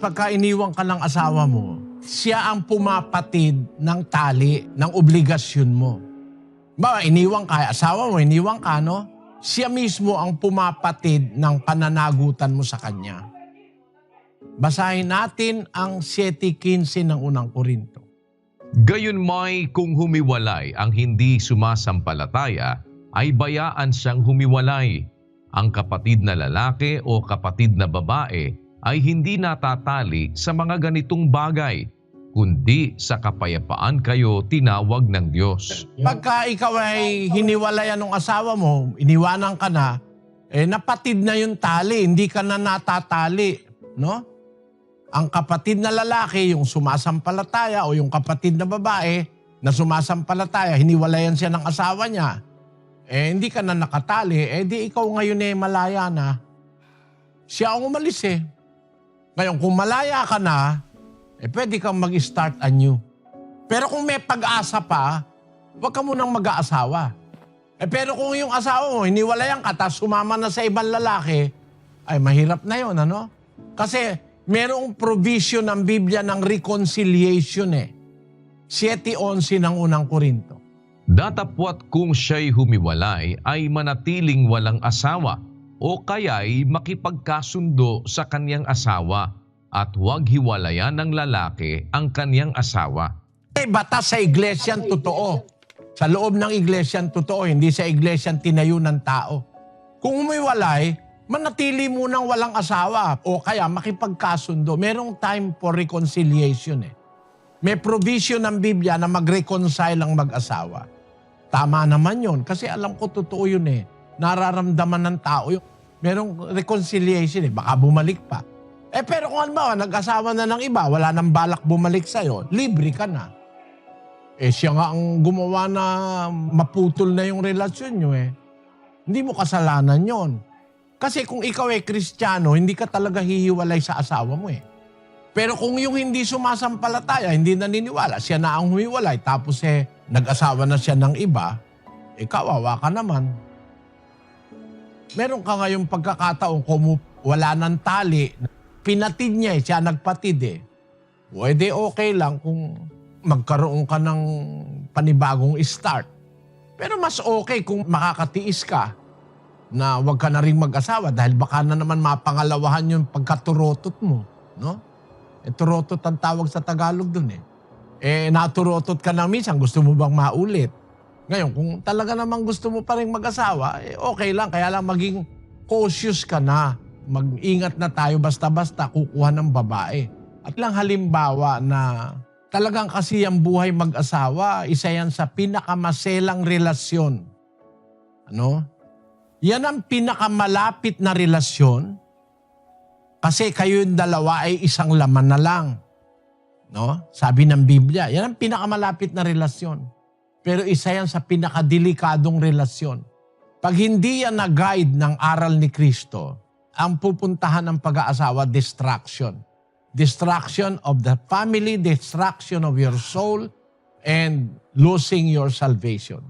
Pagka iniwan ka ng asawa mo, siya ang pumapatid ng tali, ng obligasyon mo. Ba, iniwan ka, asawa mo, iniwan ka, no? Siya mismo ang pumapatid ng pananagutan mo sa kanya. Basahin natin ang 7:15 ng unang Korinto. Gayunmay kung humiwalay ang hindi sumasampalataya, ay bayaan siyang humiwalay. Ang kapatid na lalaki o kapatid na babae ay hindi natatali sa mga ganitong bagay, kundi sa kapayapaan kayo tinawag ng Diyos. Pagka ikaw ay hiniwalayan ng asawa mo, iniwanan ka na, napatid na yung tali, hindi ka na natatali, no? Ang kapatid na lalaki, yung sumasampalataya, o yung kapatid na babae na sumasampalataya, hiniwalayan siya ng asawa niya, hindi ka na nakatali, di ikaw ngayon malaya na. Siya ang umalis Ngayon, kung malaya ka na, pwede kang mag-start anew. Pero kung may pag-asa pa, huwag ka munang mag-aasawa. Pero kung yung asawa mo, hiniwalayan ka, tapos sumama na sa ibang lalaki, ay mahirap na yun, ano? Kasi merong provision ng Biblia ng reconciliation 7:11 ng unang Korinto. Datapwat kung siya'y humiwalay ay manatiling walang asawa o kaya'y makipagkasundo sa kanyang asawa at huwag hiwalayan ng lalaki ang kanyang asawa. Batas sa iglesyang totoo. Sa loob ng iglesyang totoo, hindi sa iglesyang tinayo ng tao. Kung humiwalay, manatili munang walang asawa o kaya makipagkasundo. Merong time for reconciliation May provision ng Biblia na mag-reconcile ang mag-asawa. Tama naman yun kasi alam ko totoo yun Nararamdaman ng tao yun. Merong reconciliation baka bumalik pa. Pero kung halimbawa, nag-asawa na ng iba, wala nang balak bumalik sa'yo, libre ka na. Siya nga ang gumawa na maputol na yung relasyon nyo Hindi mo kasalanan yon. Kasi kung ikaw Kristiyano, hindi ka talaga hihiwalay sa asawa mo Pero kung yung hindi sumasampalataya, hindi naniniwala, siya na ang humiwalay, tapos nag-asawa na siya ng iba, kawawa ka naman. Meron ka ngayong pagkakataon kung wala ng tali, pinatid niya siya nagpatid Pwede okay lang kung magkaroon ka ng panibagong start. Pero mas okay kung makakatiis ka na wag ka na rin mag-asawa dahil baka na naman mapangalawahan yung pagkaturotot mo, no? Turotot ang tawag sa Tagalog dun naturotot ka na minsan, gusto mo bang maulit? Ngayon, kung talaga namang gusto mo pa rin mag-asawa, okay lang, kaya lang maging cautious ka na. Mag-ingat na tayo basta-basta kukuha ng babae. At lang halimbawa na talagang kasi ang buhay mag-asawa, isa yan sa pinakamaselang relasyon. Ano? Yan ang pinakamalapit na relasyon kasi kayo yung dalawa ay isang laman na lang. No? Sabi ng Biblia, yan ang pinakamalapit na relasyon. Pero isa yan sa pinakadelikadong relasyon. Pag hindi yan na-guide ng aral ni Kristo, ang pupuntahan ng pag-aasawa, distraction. Distraction of the family, distraction of your soul, and losing your salvation.